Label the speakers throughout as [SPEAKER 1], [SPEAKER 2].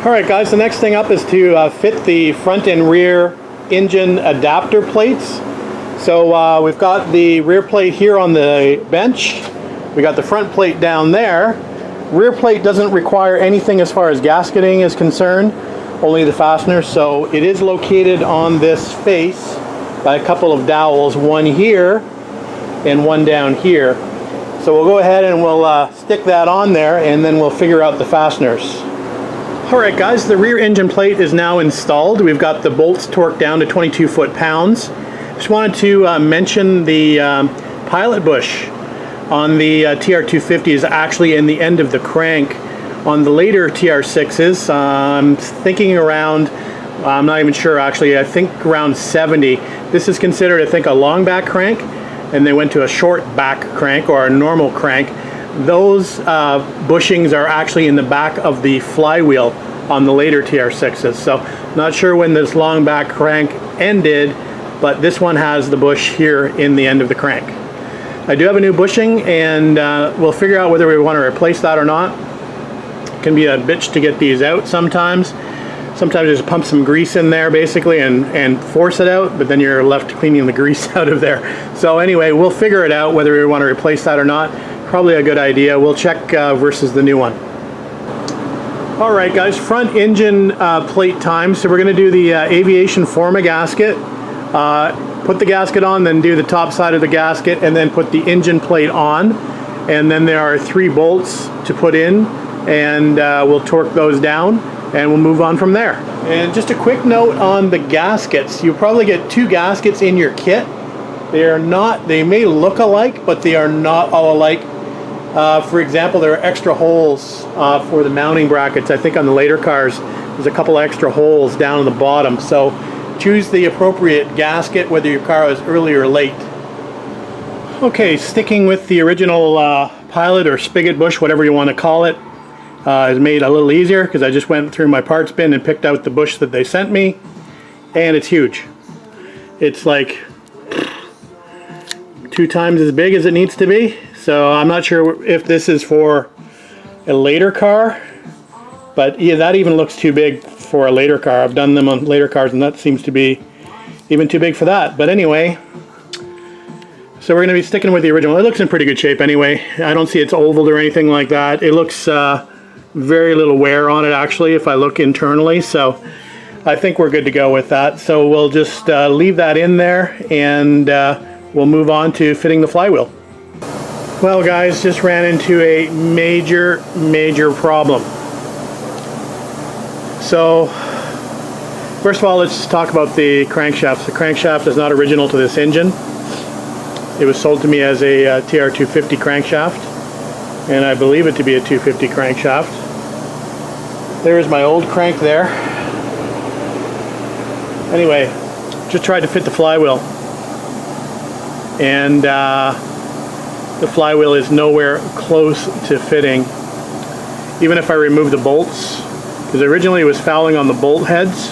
[SPEAKER 1] Alright guys, the next thing up is to fit the front and rear engine adapter plates. So we've got the rear plate here on the bench. We got the front plate down there. Rear plate doesn't require anything as far as gasketing is concerned, only the fasteners. So it is located on this face by a couple of dowels, one here and one down here. So we'll go ahead and we'll stick that on there, and then we'll figure out the fasteners. Alright guys, the rear engine plate is now installed. We've got the bolts torqued down to 22 foot-pounds. Just wanted to mention the pilot bush on the TR250 is actually in the end of the crank. On the later TR6s, I'm thinking around, I'm not even sure actually, I think around 70. This is considered, I think, a long back crank, and they went to a short back crank or a normal crank. Those bushings are actually in the back of the flywheel on the later TR6s. So not sure when this long back crank ended, but this one has the bush here in the end of the crank. I do have a new bushing, and we'll figure out whether we want to replace that or not. It can be a bitch to get these out sometimes. Sometimes just pump some grease in there basically and force it out, but then you're left cleaning the grease out of there. So anyway, we'll figure it out whether we want to replace that or not. Probably a good idea. We'll check versus the new one. Alright guys, front engine plate time. So we're going to do the aviation forma gasket. Put the gasket on, then do the top side of the gasket, and then put the engine plate on. And then there are 3 bolts to put in, and we'll torque those down, and we'll move on from there. And just a quick note on the gaskets. You'll probably get 2 gaskets in your kit. They may look alike, but they are not all alike. For example, there are extra holes for the mounting brackets. I think on the later cars, there's a couple extra holes down on the bottom. So choose the appropriate gasket, whether your car is early or late. Okay, sticking with the original pilot or spigot bush, whatever you want to call it, is made a little easier because I just went through my parts bin and picked out the bush that they sent me, and it's huge. It's like 2 times as big as it needs to be. So I'm not sure if this is for a later car, but yeah, that even looks too big for a later car. I've done them on later cars and that seems to be even too big for that. But anyway, so we're going to be sticking with the original. It looks in pretty good shape anyway. I don't see it's ovaled or anything like that. It looks very little wear on it actually if I look internally. So I think we're good to go with that. So we'll just leave that in there, and we'll move on to fitting the flywheel. Well guys, just ran into a major problem. So first of all, let's talk about the crankshaft. The crankshaft is not original to this engine. It was sold to me as a TR250 crankshaft, and I believe it to be a 250 crankshaft. There's my old crank there. Anyway, just tried to fit the flywheel, and the flywheel is nowhere close to fitting. Even if I remove the bolts, because originally it was fouling on the bolt heads,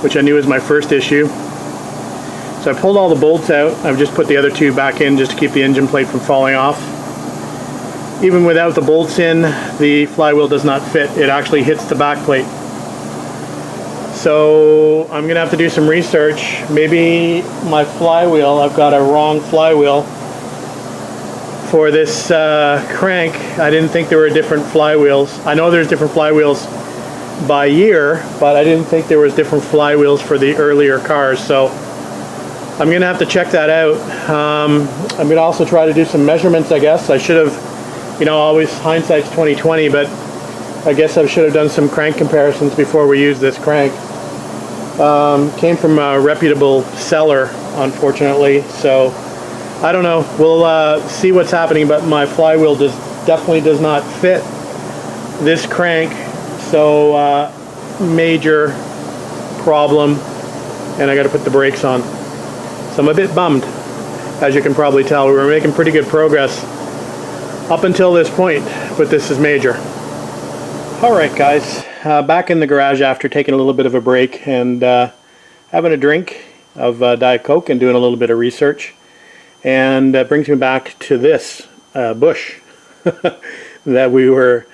[SPEAKER 1] which I knew was my first issue. So I pulled all the bolts out. I've just put the other 2 back in just to keep the engine plate from falling off. Even without the bolts in, the flywheel does not fit. It actually hits the back plate. So I'm going to have to do some research. Maybe my flywheel, I've got a wrong flywheel for this crank. I didn't think there were different flywheels. I know there's different flywheels by year, but I didn't think there was different flywheels for the earlier cars. So I'm gonna have to check that out. I'm gonna also try to do some measurements, I guess. I should have, you know, always hindsight's 20/20, but I guess I should have done some crank comparisons before we use this crank. Came from a reputable seller, unfortunately, so I don't know. We'll see what's happening, but my flywheel definitely does not fit this crank. So major problem, and I got to put the brakes on. So I'm a bit bummed, as you can probably tell. We were making pretty good progress up until this point, but this is major. Alright guys, back in the garage after taking a little bit of a break and having a drink of Diet Coke and doing a little bit of research. And that brings me back to this bush that we were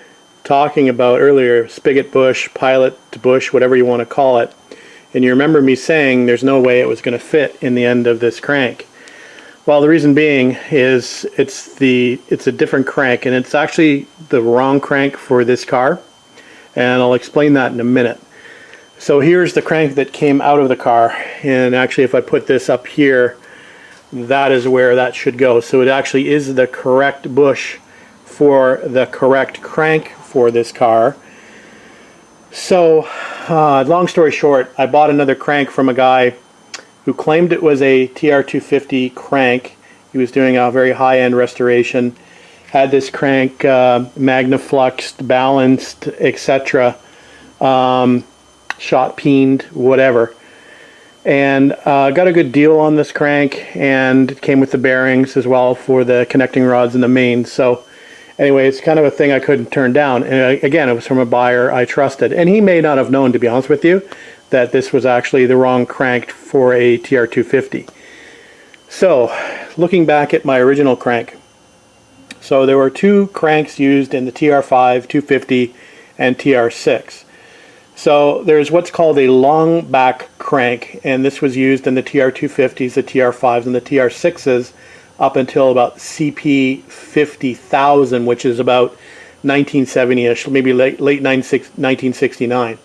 [SPEAKER 1] talking about earlier, spigot bush, pilot bush, whatever you want to call it. And you remember me saying there's no way it was going to fit in the end of this crank. Well, the reason being is it's a different crank, and it's actually the wrong crank for this car. And I'll explain that in a minute. So here's the crank that came out of the car, and actually if I put this up here, that is where that should go. So it actually is the correct bush for the correct crank for this car. So long story short, I bought another crank from a guy who claimed it was a TR250 crank. He was doing a very high-end restoration, had this crank magnafluxed, balanced, etc., shot peened, whatever, and got a good deal on this crank, and it came with the bearings as well for the connecting rods and the mains. So anyway, it's kind of a thing I couldn't turn down, and again, it was from a buyer I trusted, and he may not have known, to be honest with you, that this was actually the wrong crank for a TR250. So looking back at my original crank, so there were two cranks used in the TR5, 250, and TR6. So there's what's called a long back crank, and this was used in the TR250s, the TR5s, and the TR6s up until about CP 50,000, which is about 1970-ish, maybe late 1969.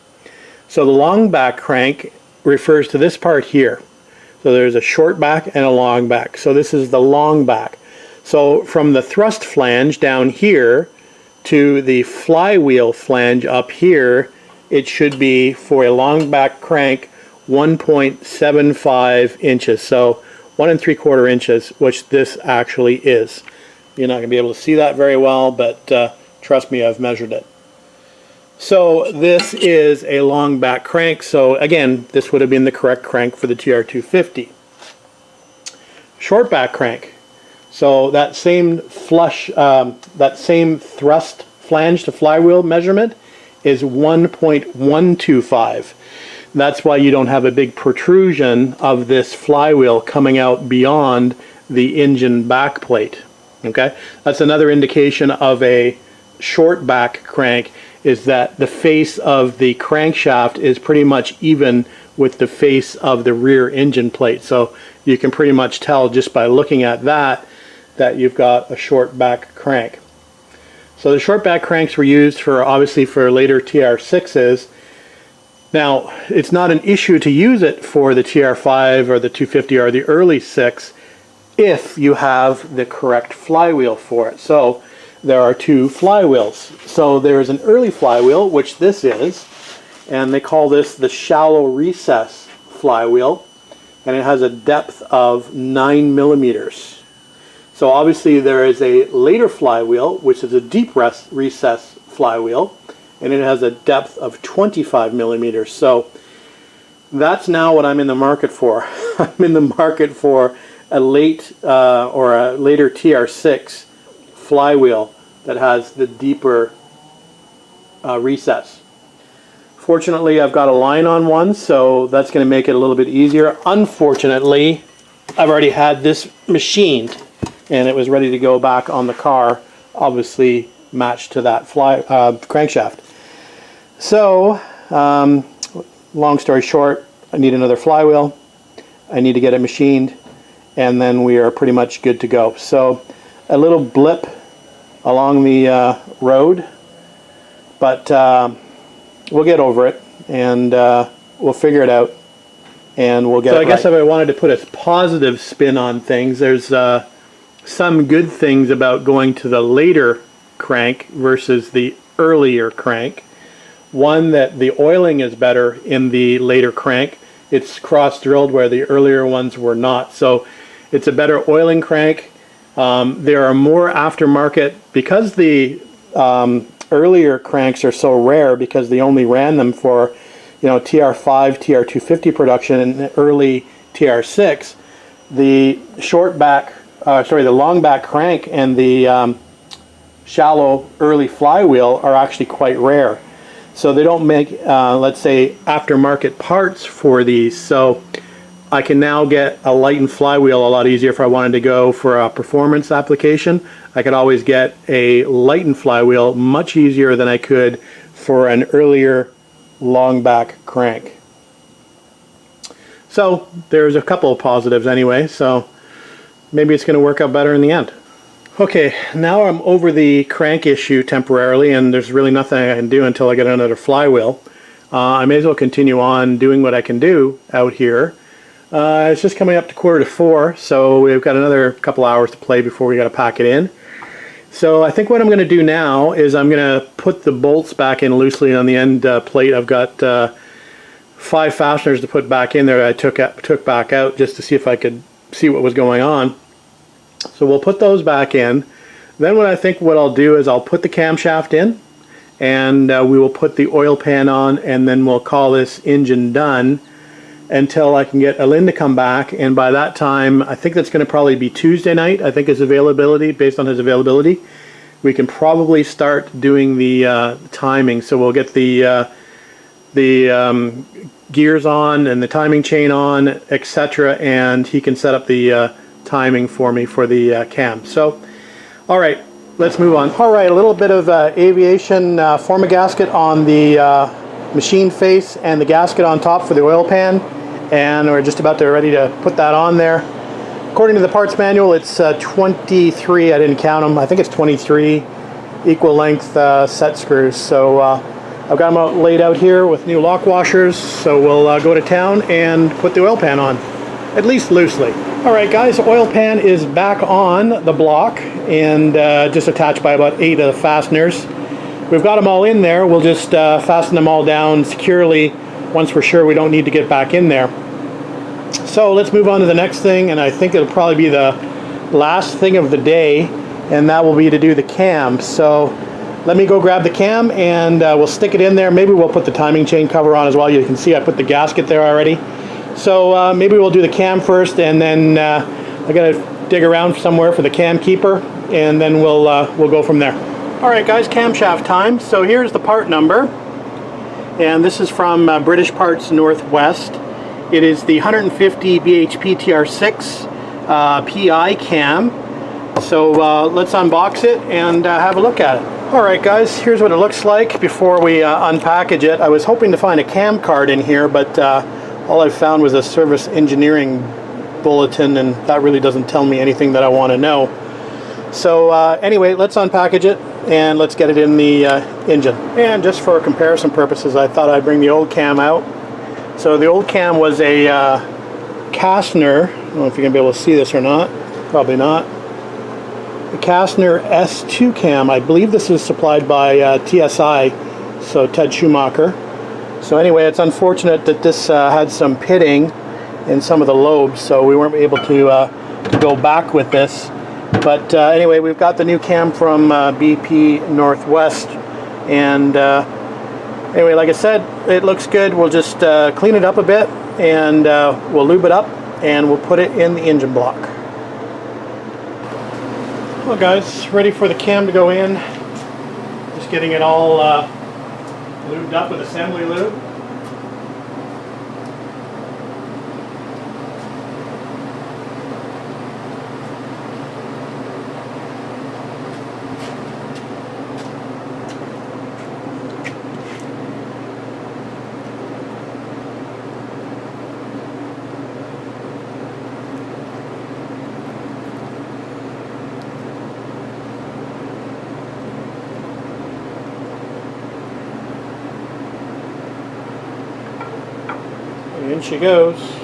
[SPEAKER 1] So the long back crank refers to this part here. So there's a short back and a long back. So this is the long back. So from the thrust flange down here to the flywheel flange up here, it should be, for a long back crank, 1.75 inches. So 1 3/4 inches, which this actually is. You're not going to be able to see that very well, but trust me, I've measured it. So this is a long back crank. So again, this would have been the correct crank for the TR250. Short back crank. So that same that same thrust flange to flywheel measurement is 1.125. That's why you don't have a big protrusion of this flywheel coming out beyond the engine back plate. Okay, that's another indication of a short back crank, is that the face of the crankshaft is pretty much even with the face of the rear engine plate. So you can pretty much tell just by looking at that you've got a short back crank. So the short back cranks were used for, obviously, for later TR6s. Now, it's not an issue to use it for the TR5 or the 250 or the early 6 if you have the correct flywheel for it. So there are two flywheels. So there's an early flywheel, which this is, and they call this the shallow recess flywheel, and it has a depth of 9 millimeters. So obviously there is a later flywheel, which is a deep recess flywheel, and it has a depth of 25 millimeters. So that's now what I'm in the market for. I'm in the market for a late or a later TR6 flywheel that has the deeper recess. Fortunately, I've got a line on one, so that's going to make it a little bit easier. Unfortunately, I've already had this machined, and it was ready to go back on the car, obviously matched to that crankshaft. So, long story short, I need another flywheel, I need to get it machined, and then we are pretty much good to go. So, a little blip along the road, but we'll get over it, and we'll figure it out, and we'll get it right. So I guess if I wanted to put a positive spin on things, there's some good things about going to the later crank versus the earlier crank. One, that the oiling is better in the later crank. It's cross-drilled where the earlier ones were not. So it's a better oiling crank. There are more aftermarket, because the earlier cranks are so rare, because they only ran them for, TR5, TR250 production and early TR6. The the long back crank and the shallow early flywheel are actually quite rare. So they don't make, let's say, aftermarket parts for these. So I can now get a lightened flywheel a lot easier. If I wanted to go for a performance application, I could always get a lightened flywheel much easier than I could for an earlier long back crank. So there's a couple of positives anyway, so maybe it's going to work out better in the end. Okay, now I'm over the crank issue temporarily, and there's really nothing I can do until I get another flywheel. I may as well continue on doing what I can do out here. It's just coming up to 3:45, so we've got another couple hours to play before we got to pack it in. So I think what I'm going to do now is I'm going to put the bolts back in loosely on the end plate. I've got 5 fasteners to put back in there that I took back out just to see if I could see what was going on. So we'll put those back in. Then what I'll do is I'll put the camshaft in, and we will put the oil pan on, and then we'll call this engine done until I can get Alin to come back. And by that time, I think that's going to probably be Tuesday night. I think his availability, based on his availability, we can probably start doing the timing. So we'll get the gears on and the timing chain on, etc., and he can set up the timing for me for the cam. So, all right, let's move on. All right, a little bit of aviation forma gasket on the machine face and the gasket on top for the oil pan, and we're just about ready to put that on there. According to the parts manual, it's 23. I didn't count them. I think it's 23 equal length set screws. So I've got them laid out here with new lock washers. So we'll go to town and put the oil pan on, at least loosely. All right, guys, the oil pan is back on the block and just attached by about 8 of the fasteners. We've got them all in there. We'll just fasten them all down securely once we're sure we don't need to get back in there. So let's move on to the next thing, and I think it'll probably be the last thing of the day, and that will be to do the cam. So let me go grab the cam, and we'll stick it in there. Maybe we'll put the timing chain cover on as well. You can see I put the gasket there already. So maybe we'll do the cam first, and then I gotta dig around somewhere for the cam keeper, and then we'll go from there. All right, guys, camshaft time. So here's the part number, and this is from British Parts Northwest. It is the 150 BHP TR6 PI cam. So let's unbox it and have a look at it. All right, guys, here's what it looks like before we unpackage it. I was hoping to find a cam card in here, but all I found was a service engineering bulletin, and that really doesn't tell me anything that I want to know. So anyway, let's unpackage it and let's get it in the engine. And just for comparison purposes, I thought I'd bring the old cam out. So the old cam was a Kastner. I don't know if you're going to be able to see this or not. Probably not. The Kastner S2 cam. I believe this is supplied by TSI, so Ted Schumacher. So anyway, it's unfortunate that this had some pitting in some of the lobes, so we weren't able to go back with this. But anyway, we've got the new cam from BP Northwest, and anyway, like I said, it looks good. We'll just clean it up a bit, and we'll lube it up, and we'll put it in the engine block. Well, guys, ready for the cam to go in. Just getting it all lubed up with assembly lube. In she goes.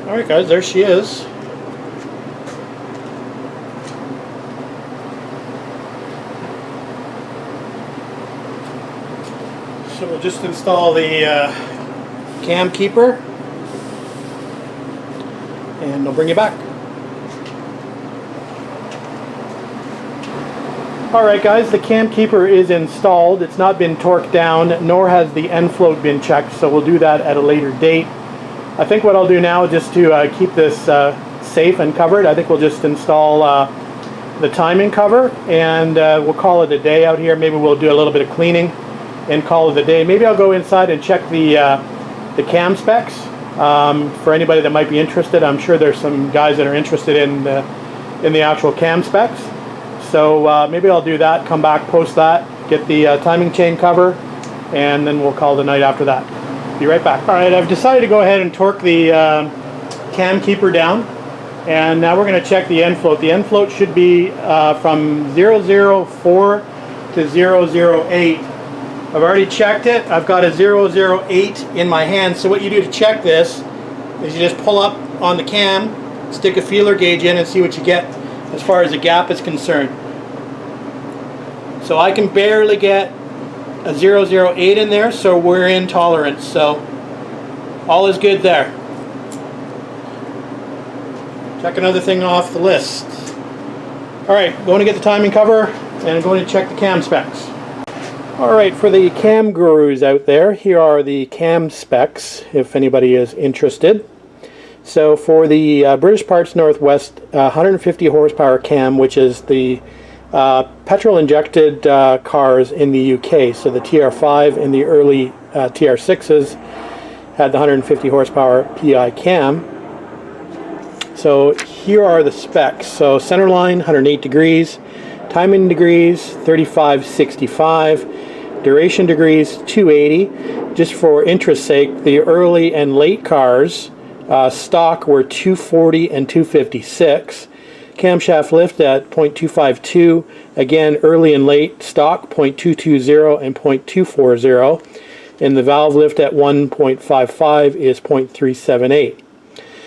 [SPEAKER 1] Alright guys, there she is. So we'll just install the cam keeper and I'll bring you back. Alright guys, the cam keeper is installed. It's not been torqued down, nor has the end float been checked, so we'll do that at a later date. I think what I'll do now, just to keep this safe and covered, I think we'll just install the timing cover and we'll call it a day out here. Maybe we'll do a little bit of cleaning and call it a day. Maybe I'll go inside and check the cam specs for anybody that might be interested. I'm sure there's some guys that are interested in the actual cam specs. So maybe I'll do that, come back, post that, get the timing chain cover, and then we'll call it a night after that. Be right back. Alright, I've decided to go ahead and torque the cam keeper down, and now we're going to check the end float. The end float should be from 004 to 008. I've already checked it. I've got a 008 in my hand. So what you do to check this is you just pull up on the cam, stick a feeler gauge in and see what you get as far as the gap is concerned. So I can barely get a 008 in there, so we're in tolerance, so all is good there. Check another thing off the list. Alright, going to get the timing cover and going to check the cam specs. Alright, for the cam gurus out there, here are the cam specs if anybody is interested. So for the British Parts Northwest 150 horsepower cam, which is the petrol injected cars in the UK, so the TR5 and the early TR6s had the 150 horsepower PI cam. So here are the specs. So center line 108 degrees, timing degrees 3565, duration degrees 280. Just for interest's sake, the early and late cars stock were 240 and 256. Camshaft lift at 0.252, again early and late stock 0.220 and 0.240, and the valve lift at 1.55 is 0.378.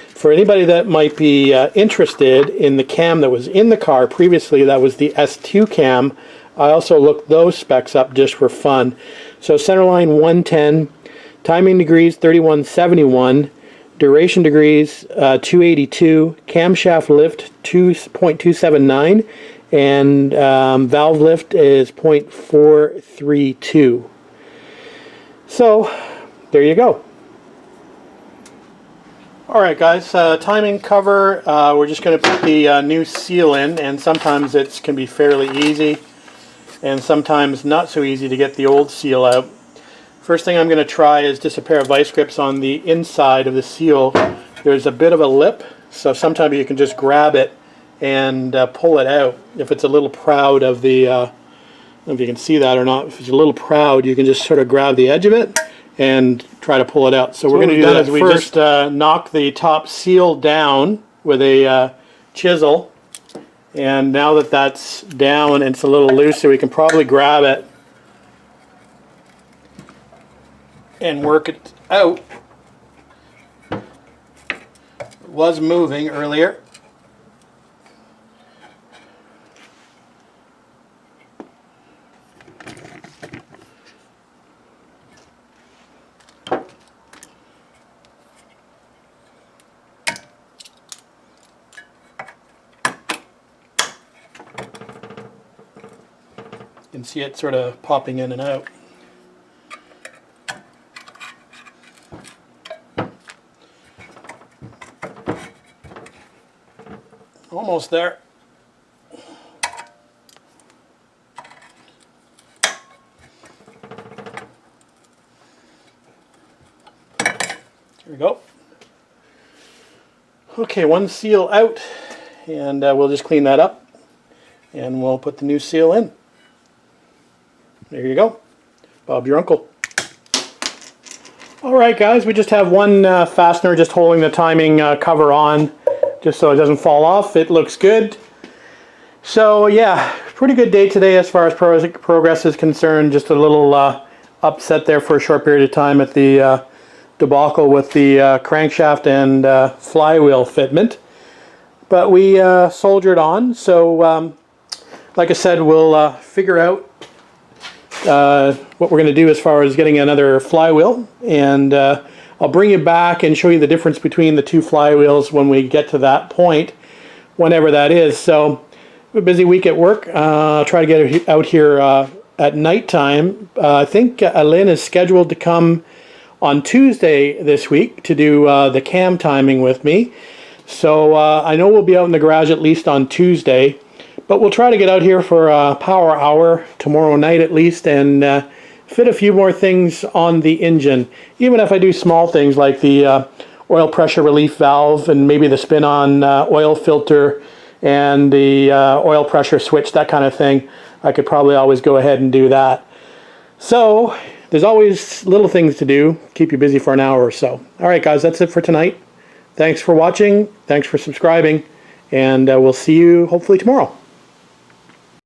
[SPEAKER 1] For anybody that might be interested in the cam that was in the car previously, that was the S2 cam. I also looked those specs up just for fun. So centerline 110, timing degrees 3171, duration degrees 282, camshaft lift 2.279, and valve lift is 0.432. So there you go. Alright guys, timing cover, we're just going to put the new seal in, and sometimes it can be fairly easy and sometimes not so easy to get the old seal out. First thing I'm going to try is just a pair of vice grips on the inside of the seal. There's a bit of a lip, so sometimes you can just grab it and pull it out. If it's a little proud of the, I don't know if you can see that or not, if it's a little proud, you can just sort of grab the edge of it and try to pull it out. So we're going to do that is we just knock the top seal down with a chisel, and now that that's down and it's a little looser, we can probably grab it and work it out. It was moving earlier. You can see it sort of popping in and out. Almost there. Here we go. Okay, one seal out, and we'll just clean that up and we'll put the new seal in. There you go. Bob your uncle. Alright guys, we just have one fastener just holding the timing cover on just so it doesn't fall off. It looks good. So yeah, pretty good day today as far as progress is concerned. Just a little upset there for a short period of time at the debacle with the crankshaft and flywheel fitment. But we soldiered on. So like I said, we'll figure out what we're going to do as far as getting another flywheel, and I'll bring you back and show you the difference between the two flywheels when we get to that point, whenever that is. So a busy week at work. I'll try to get out here at nighttime. I think Lynn is scheduled to come on Tuesday this week to do the cam timing with me. So I know we'll be out in the garage at least on Tuesday. But we'll try to get out here for a power hour tomorrow night at least and fit a few more things on the engine. Even if I do small things like the oil pressure relief valve and maybe the spin-on oil filter and the oil pressure switch, that kind of thing, I could probably always go ahead and do that. So there's always little things to do, keep you busy for an hour or so. Alright guys, that's it for tonight. Thanks for watching, thanks for subscribing, and we'll see you hopefully tomorrow.